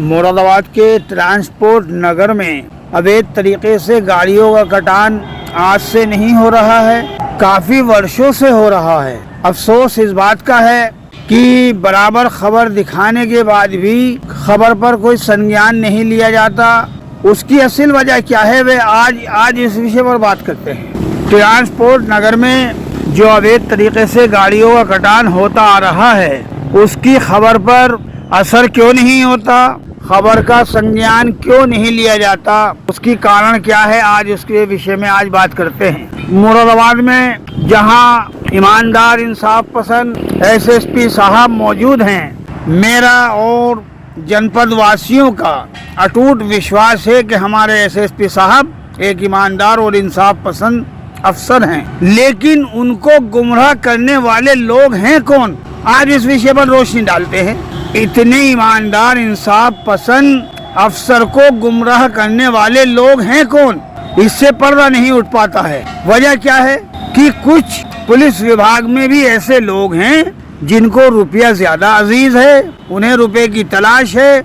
मुरादाबाद के ट्रांसपोर्ट नगर में अवैध तरीके से गाड़ियों का कटान आज से नहीं हो रहा है, काफी वर्षों से हो रहा है। अफसोस इस बात का है कि बराबर खबर दिखाने के बाद भी खबर पर कोई संज्ञान नहीं लिया जाता। उसकी असल वजह क्या है, वे आज इस विषय पर बात करते हैं। ट्रांसपोर्ट नगर में जो अवैध तरीके से गाड़ियों का कटान होता आ रहा है, उसकी खबर पर असर क्यों नहीं होता, खबर का संज्ञान क्यों नहीं लिया जाता, उसकी कारण क्या है, आज उसके विषय में आज बात करते हैं। मुरादाबाद में जहां ईमानदार इंसाफ पसंद एसएसपी साहब मौजूद हैं, मेरा और जनपद वासियों का अटूट विश्वास है कि हमारे एसएसपी साहब एक ईमानदार और इंसाफ पसंद अफसर हैं। लेकिन उनको गुमराह करने वाले लोग हैं कौन, आज इस विषय पर रोशनी डालते हैं। इतने ईमानदार इंसाफ पसंद अफसर को गुमराह करने वाले लोग हैं कौन, इससे पर्दा नहीं उठ पाता है। वजह क्या है कि कुछ पुलिस विभाग में भी ऐसे लोग हैं जिनको रुपया ज्यादा अजीज है, उन्हें रुपए की तलाश है।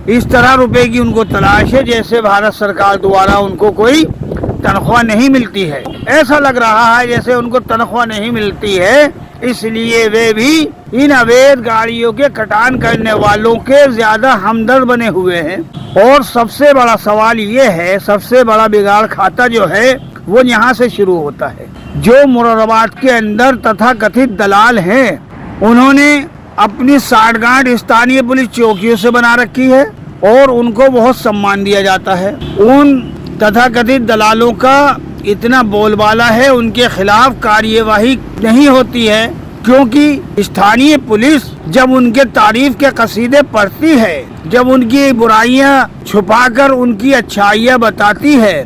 इस तरह रुपए की उनको तलाश है जैसे भारत सरकार द्वारा उनको कोई तनख्वाह नहीं मिलती है। ऐसा लग रहा है जैसे उनको तनख्वाह नहीं मिलती है, इसलिए वे भी इन अवैध गाड़ियों के कटान करने वालों के ज्यादा हमदर्द बने हुए हैं। और सबसे बड़ा सवाल ये है, सबसे बड़ा बिगाड़ खाता जो है वो यहाँ से शुरू होता है। जो मुरादाबाद के अंदर तथा कथित दलाल हैं, उन्होंने अपनी साठगांठ स्थानीय पुलिस चौकियों से बना रखी है और उनको बहुत सम्मान दिया जाता है। उन तथाकथित दलालों का इतना बोलबाला है, उनके खिलाफ कार्यवाही नहीं होती है, क्योंकि स्थानीय पुलिस जब उनके तारीफ के कसीदे पढ़ती है, जब उनकी बुराइयां छुपाकर उनकी अच्छाइयां बताती है,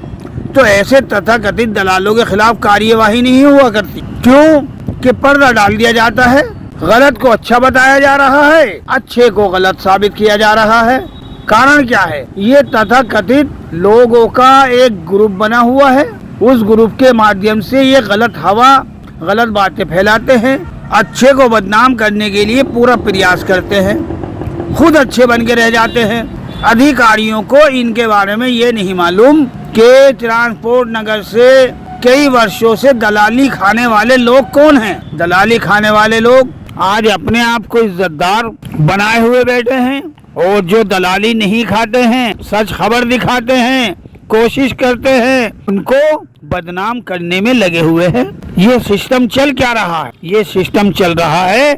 तो ऐसे तथाकथित दलालों के खिलाफ कार्यवाही नहीं हुआ करती। क्यों कि पर्दा डाल दिया जाता है, गलत को अच्छा बताया जा रहा है, अच्छे को गलत साबित किया जा रहा है। कारण क्या है, ये तथाकथित लोगों का एक ग्रुप बना हुआ है, उस ग्रुप के माध्यम से ये गलत हवा, गलत बातें फैलाते हैं, अच्छे को बदनाम करने के लिए पूरा प्रयास करते हैं, खुद अच्छे बन के रह जाते हैं। अधिकारियों को इनके बारे में ये नहीं मालूम कि ट्रांसपोर्ट नगर से कई वर्षों से दलाली खाने वाले लोग कौन हैं। दलाली खाने वाले लोग आज अपने आप को इज्जतदार बनाए हुए बैठे हैं, और जो दलाली नहीं खाते हैं, सच खबर दिखाते हैं, कोशिश करते हैं, उनको बदनाम करने में लगे हुए हैं। ये सिस्टम चल क्या रहा है, ये सिस्टम चल रहा है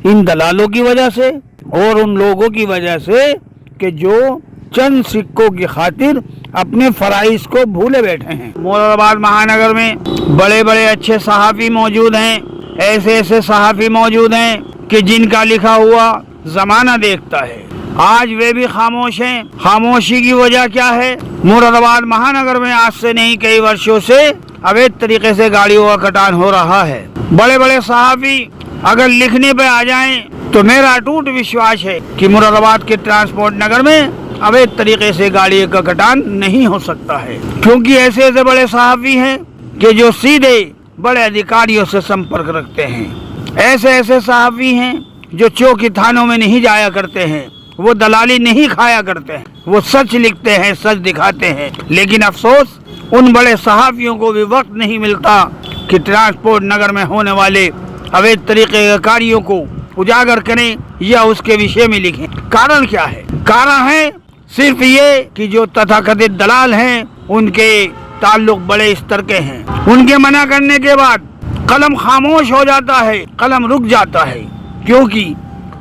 इन दलालों की वजह से और उन लोगों की वजह से कि जो चंद सिक्कों की खातिर अपने फराइज को भूले बैठे हैं। मुरादाबाद महानगर में बड़े बड़े अच्छे सहाफ़ी मौजूद हैं, ऐसे ऐसे सहाफ़ी मौजूद हैं कि जिनका लिखा हुआ जमाना देखता है, आज वे भी खामोश हैं। खामोशी की वजह क्या है, मुरादाबाद महानगर में आज से नहीं कई वर्षों से अवैध तरीके से गाड़ियों का कटान हो रहा है। बड़े बड़े सहाफ़ी अगर लिखने पे आ जाएं, तो मेरा अटूट विश्वास है कि मुरादाबाद के ट्रांसपोर्ट नगर में अवैध तरीके से गाड़ियों का कटान नहीं हो सकता है, क्योंकि ऐसे ऐसे बड़े सहाफ़ी हैं कि जो सीधे बड़े अधिकारियों से संपर्क रखते हैं। ऐसे ऐसे सहाफ़ी हैं जो चौकी थानों में नहीं जाया करते हैं, वो दलाली नहीं खाया करते हैं, वो सच लिखते हैं, सच दिखाते हैं। लेकिन अफसोस उन बड़े सहाफ़ियों को भी वक्त नहीं मिलता कि ट्रांसपोर्ट नगर में होने वाले अवैध तरीके के कार्यों को उजागर करें या उसके विषय में लिखें। कारण क्या है, कारण है सिर्फ ये कि जो तथाकथित दलाल हैं उनके ताल्लुक बड़े स्तर के हैं। उनके मना करने के बाद कलम खामोश हो जाता है, कलम रुक जाता है, क्योंकि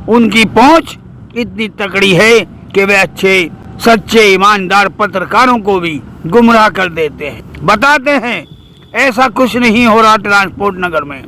उनकी पहुंच इतनी तकड़ी है कि वे अच्छे सच्चे ईमानदार पत्रकारों को भी गुमराह कर देते हैं। बताते हैं ऐसा कुछ नहीं हो रहा ट्रांसपोर्ट नगर में।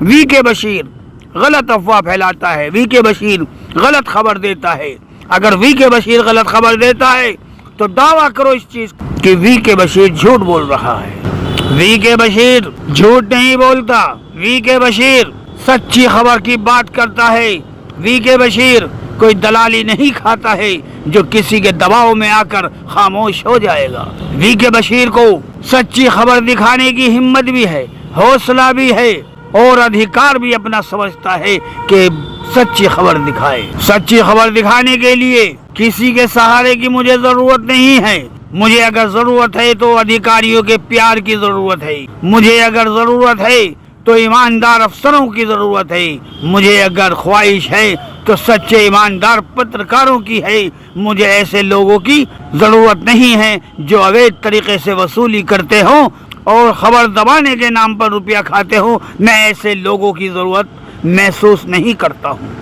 वीके बशीर गलत अफवाह फैलाता है, वीके बशीर गलत खबर देता है। अगर वीके बशीर गलत खबर देता है तो दावा करो इस चीज कि वीके बशीर झूठ बोल रहा है। वीके बशीर झूठ नहीं बोलता, वीके बशीर सच्ची खबर की बात करता है। वीके बशीर कोई दलाली नहीं खाता है जो किसी के दबाव में आकर खामोश हो जाएगा। वीके बशीर को सच्ची खबर दिखाने की हिम्मत भी है, हौसला भी है और अधिकार भी अपना समझता है कि सच्ची खबर दिखाए। सच्ची खबर दिखाने के लिए किसी के सहारे की मुझे जरूरत नहीं है। मुझे अगर जरूरत है तो अधिकारियों के प्यार की जरूरत है। मुझे अगर जरूरत है तो ईमानदार अफसरों की जरूरत है। मुझे अगर ख्वाहिश है तो सच्चे ईमानदार पत्रकारों की है। मुझे ऐसे लोगों की जरूरत नहीं है जो अवैध तरीके से वसूली करते हो और खबर दबाने के नाम पर रुपया खाते हो। मैं ऐसे लोगों की जरूरत महसूस नहीं करता हूँ।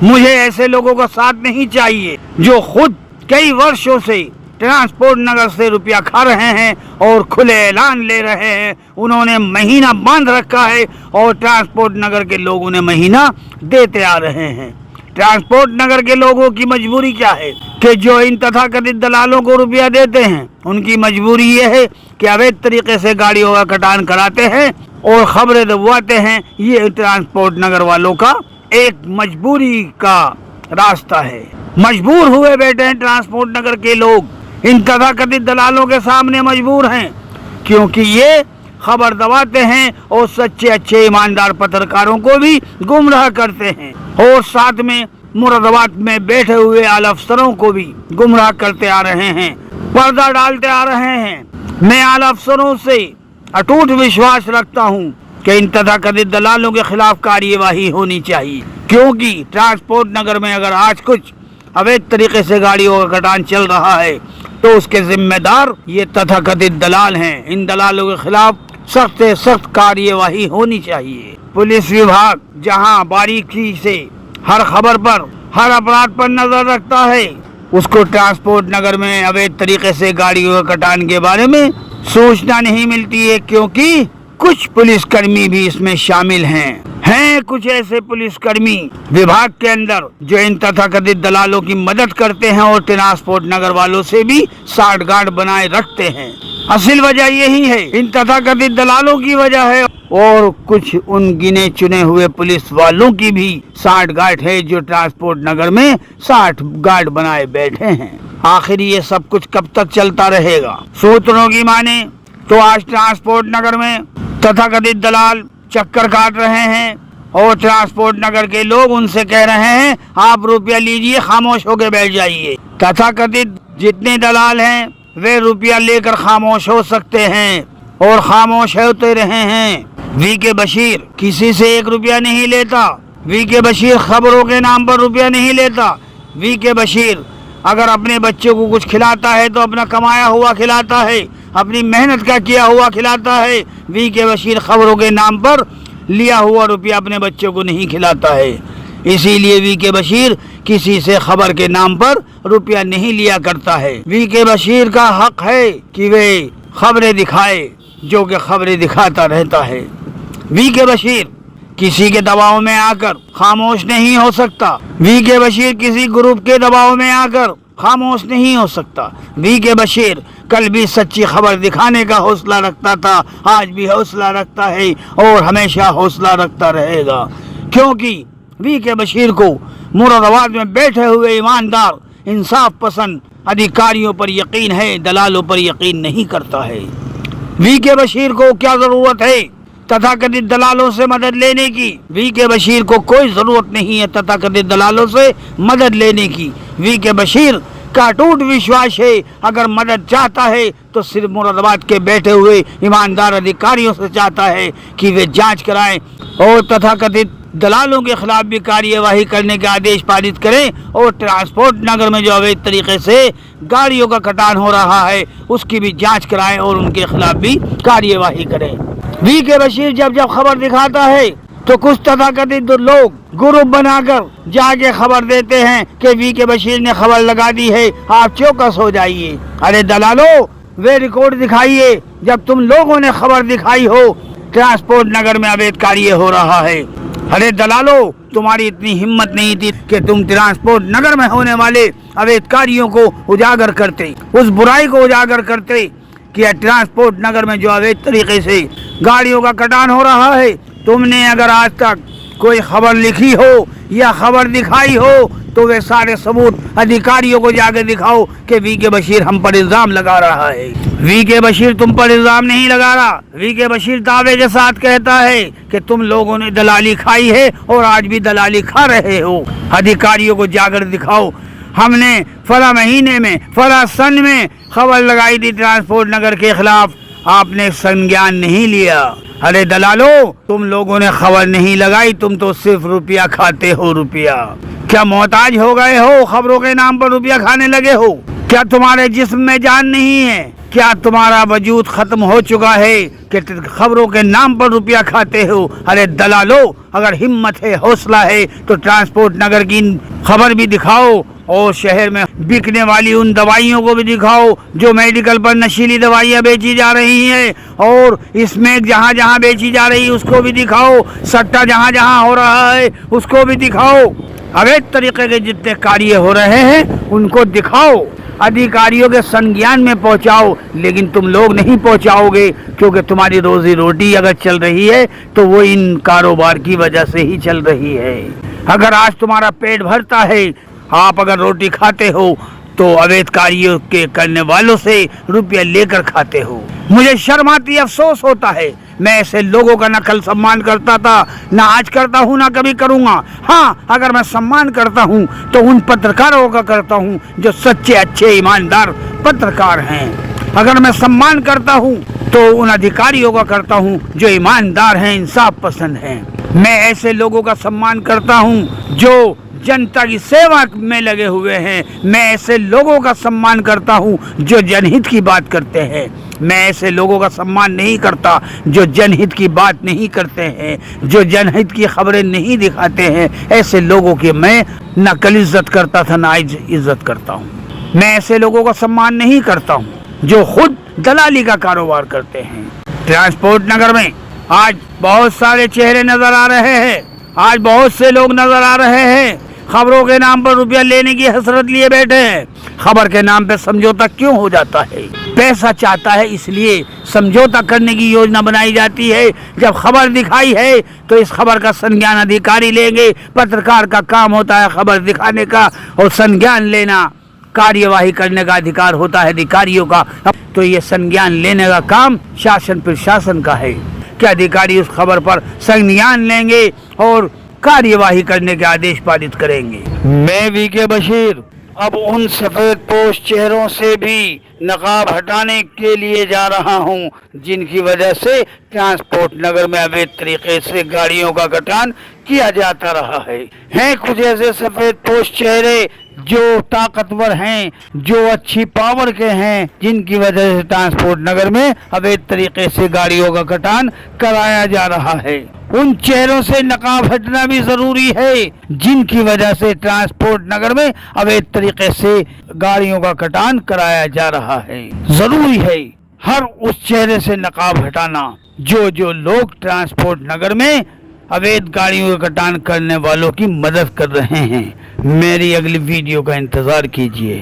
मुझे ऐसे लोगों का साथ नहीं चाहिए जो खुद कई वर्षों से ट्रांसपोर्ट नगर से रुपया खा रहे हैं और खुले ऐलान ले रहे हैं। उन्होंने महीना बांध रखा है और ट्रांसपोर्ट नगर के लोग उन्हें महीना देते आ रहे हैं। ट्रांसपोर्ट नगर के लोगों की मजबूरी क्या है कि जो इन तथाकथित दलालों को रुपया देते हैं, उनकी मजबूरी ये है कि अवैध तरीके से गाड़ियों का कटान कराते हैं और खबरें दबवाते हैं। ये ट्रांसपोर्ट नगर वालों का एक मजबूरी का रास्ता है। मजबूर हुए बैठे हैं ट्रांसपोर्ट नगर के लोग, इन तथाकथित दलालों के सामने मजबूर हैं, क्योंकि ये खबर दबाते हैं और सच्चे अच्छे ईमानदार पत्रकारों को भी गुमराह करते हैं और साथ में मुरादाबाद में बैठे हुए आला अफसरों को भी गुमराह करते आ रहे हैं, पर्दा डालते आ रहे हैं। मैं आला अफसरों से अटूट विश्वास रखता हूँ कि इन तथाकथित दलालों के खिलाफ कार्यवाही होनी चाहिए, क्योंकि ट्रांसपोर्ट नगर में अगर आज कुछ अवैध तरीके से गाड़ियों का कटान चल रहा है तो उसके जिम्मेदार ये तथाकथित दलाल हैं। इन दलालों के खिलाफ सख्त से सख्त कार्यवाही होनी चाहिए। पुलिस विभाग जहां बारीकी से हर खबर पर, हर अपराध पर नजर रखता है, उसको ट्रांसपोर्ट नगर में अवैध तरीके से गाड़ियों का कटान के बारे में सूचना नहीं मिलती है, क्योंकि कुछ पुलिसकर्मी भी इसमें शामिल हैं कुछ ऐसे पुलिसकर्मी विभाग के अंदर जो इन तथाकथित दलालों की मदद करते हैं और ट्रांसपोर्ट नगर वालों से भी साठगांठ बनाए रखते हैं। असल वजह यही है, इन तथाकथित दलालों की वजह है और कुछ उन गिने चुने हुए पुलिस वालों की भी साठगांठ है जो ट्रांसपोर्ट नगर में साठगांठ बनाए बैठे हैं। आखिर ये सब कुछ कब तक चलता रहेगा? सूत्रों की माने तो आज ट्रांसपोर्ट नगर में तथाकथित दलाल चक्कर काट रहे हैं और ट्रांसपोर्ट नगर के लोग उनसे कह रहे हैं आप रुपया लीजिए, खामोश होकर बैठ जाइए। तथाकथित जितने दलाल हैं वे रुपया लेकर खामोश हो सकते हैं और खामोश होते रहे हैं। वीके बशीर किसी से 1 रुपया नहीं लेता। वीके बशीर खबरों के नाम पर रुपया नहीं लेता। वीके बशीर अगर अपने बच्चों को कुछ खिलाता है तो अपना कमाया हुआ खिलाता है, अपनी मेहनत का किया हुआ खिलाता है। वीके बशीर खबरों के नाम पर लिया हुआ रुपया अपने बच्चों को नहीं खिलाता है। इसीलिए वीके बशीर किसी से खबर के नाम पर रुपया नहीं लिया करता है। वीके बशीर का हक है कि वे खबरें दिखाए, जो कि खबरें दिखाता रहता है। वीके बशीर किसी के दबाव में आकर खामोश नहीं हो सकता। वीके बशीर किसी ग्रुप के दबाव में आकर खामोश नहीं हो सकता। वीके बशीर कल भी सच्ची खबर दिखाने का हौसला रखता था, आज भी हौसला रखता है और हमेशा हौसला रखता रहेगा, क्योंकि वीके बशीर को मुरादाबाद में बैठे हुए ईमानदार इंसाफ पसंद अधिकारियों पर यकीन है, दलालों पर यकीन नहीं करता है। वीके बशीर को क्या जरूरत है तथाकथित दलालों से मदद लेने की? वीके बशीर को कोई जरूरत नहीं है तथाकथित दलालों से मदद लेने की। वीके बशीर का अटूट विश्वास है अगर मदद चाहता है तो सिर्फ मुरादाबाद के बैठे हुए ईमानदार अधिकारियों से चाहता है कि वे जांच कराएं और तथाकथित दलालों के खिलाफ भी कार्यवाही करने के आदेश पारित करें और ट्रांसपोर्ट नगर में जो अवैध तरीके से गाड़ियों का कटान हो रहा है उसकी भी जांच कराएं और उनके खिलाफ भी कार्यवाही करें। वीके बशीर जब खबर दिखाता है तो कुछ तथाकथित लोग ग्रुप बनाकर जाके खबर देते हैं कि वीके बशीर ने खबर लगा दी है, आप चौकस हो जाइए। अरे दलालों, वे रिकॉर्ड दिखाइए जब तुम लोगों ने खबर दिखाई हो ट्रांसपोर्ट नगर में अवैध कार्य हो रहा है। अरे दलालों, तुम्हारी इतनी हिम्मत नहीं थी कि तुम ट्रांसपोर्ट नगर में होने वाले अवैध कार्यों को उजागर करते, उस बुराई को उजागर करते कि ट्रांसपोर्ट नगर में जो अवैध तरीके से गाड़ियों का कटान हो रहा है। तुमने अगर आज तक कोई खबर लिखी हो या खबर दिखाई हो तो वे सारे सबूत अधिकारियों को जाके दिखाओ कि वीके बशीर हम पर इल्जाम लगा रहा है। वीके बशीर तुम पर इल्जाम नहीं लगा रहा। वीके बशीर दावे के साथ कहता है कि तुम लोगों ने दलाली खाई है और आज भी दलाली खा रहे हो। अधिकारियों को जाकर दिखाओ, हमने फला महीने में फला सन में खबर लगाई थी ट्रांसपोर्ट नगर के खिलाफ, आपने संज्ञान नहीं लिया। अरे दलालो, तुम लोगों ने खबर नहीं लगाई, तुम तो सिर्फ रुपया खाते हो। रुपया क्या मोहताज हो गए हो? खबरों के नाम पर रुपया खाने लगे हो? क्या तुम्हारे जिस्म में जान नहीं है? क्या तुम्हारा वजूद खत्म हो चुका है कि खबरों के नाम पर रुपया खाते हो? अरे दलालो, अगर हिम्मत है, हौसला है तो ट्रांसपोर्ट नगर की खबर भी दिखाओ और शहर में बिकने वाली उन दवाइयों को भी दिखाओ जो मेडिकल पर नशीली दवाइयाँ बेची जा रही हैं, और इसमें जहाँ जहाँ बेची जा रही है उसको भी दिखाओ, सट्टा जहाँ जहाँ हो रहा है उसको भी दिखाओ, अवैध तरीके के जितने कार्य हो रहे हैं उनको दिखाओ, अधिकारियों के संज्ञान में पहुंचाओ। लेकिन तुम लोग नहीं पहुंचाओगे, क्योंकि तुम्हारी रोजी रोटी अगर चल रही है तो वो इन कारोबार की वजह से ही चल रही है। अगर आज तुम्हारा पेट भरता है, आप अगर रोटी खाते हो, तो अवैध कार्यों के करने वालों से रुपया लेकर खाते हो। मुझे शर्म आती, अफसोस होता है। मैं ऐसे लोगों का न कल सम्मान करता था, ना आज करता हूँ, ना कभी करूँगा। हाँ, अगर मैं सम्मान करता हूँ तो उन पत्रकारों का करता हूँ जो सच्चे, अच्छे, ईमानदार पत्रकार हैं। अगर मैं सम्मान करता हूँ तो उन अधिकारियों का करता हूँ जो ईमानदार हैं, इंसाफ पसंद हैं। मैं ऐसे लोगों का सम्मान करता हूँ जो जनता की सेवा में लगे हुए हैं। मैं ऐसे लोगों का सम्मान करता हूं जो जनहित की बात करते हैं। मैं ऐसे लोगों का सम्मान नहीं करता जो जनहित की बात नहीं करते हैं, जो जनहित की खबरें नहीं दिखाते हैं। ऐसे लोगों की मैं न कल इज्जत करता था, ना आज इज्जत करता हूं। मैं ऐसे लोगों का सम्मान नहीं करता हूं जो खुद दलाली का कारोबार करते हैं। ट्रांसपोर्ट नगर में आज बहुत सारे चेहरे नजर आ रहे हैं, आज बहुत से लोग नजर आ रहे हैं खबरों के नाम पर रुपया लेने की हसरत लिए बैठे हैं। खबर के नाम पे समझौता क्यों हो जाता है? पैसा चाहता है, इसलिए समझौता करने की योजना बनाई जाती है। जब खबर दिखाई है तो इस खबर का संज्ञान अधिकारी लेंगे। पत्रकार का काम होता है खबर दिखाने का और संज्ञान लेना, कार्यवाही करने का अधिकार होता है अधिकारियों का। तो ये संज्ञान लेने का काम शासन प्रशासन का है कि अधिकारी उस खबर पर संज्ञान लेंगे और कार्यवाही करने के आदेश पारित करेंगे। मैं वीके बशीर अब उन सफेद पोश चेहरों से भी नकाब हटाने के लिए जा रहा हूं जिनकी वजह से ट्रांसपोर्ट नगर में अवैध तरीके से गाड़ियों का गठान किया जाता रहा है। हैं कुछ ऐसे सफेद पोश चेहरे जो ताकतवर हैं, जो अच्छी पावर के हैं, जिनकी वजह से ट्रांसपोर्ट नगर में अवैध तरीके से गाड़ियों का गठान कराया जा रहा है। उन चेहरों से नकाब हटना भी जरूरी है जिनकी वजह से ट्रांसपोर्ट नगर में अवैध तरीके से गाड़ियों का कटान कराया जा रहा है। जरूरी है हर उस चेहरे से नकाब हटाना जो लोग ट्रांसपोर्ट नगर में अवैध गाड़ियों का कटान करने वालों की मदद कर रहे हैं। मेरी अगली वीडियो का इंतजार कीजिए।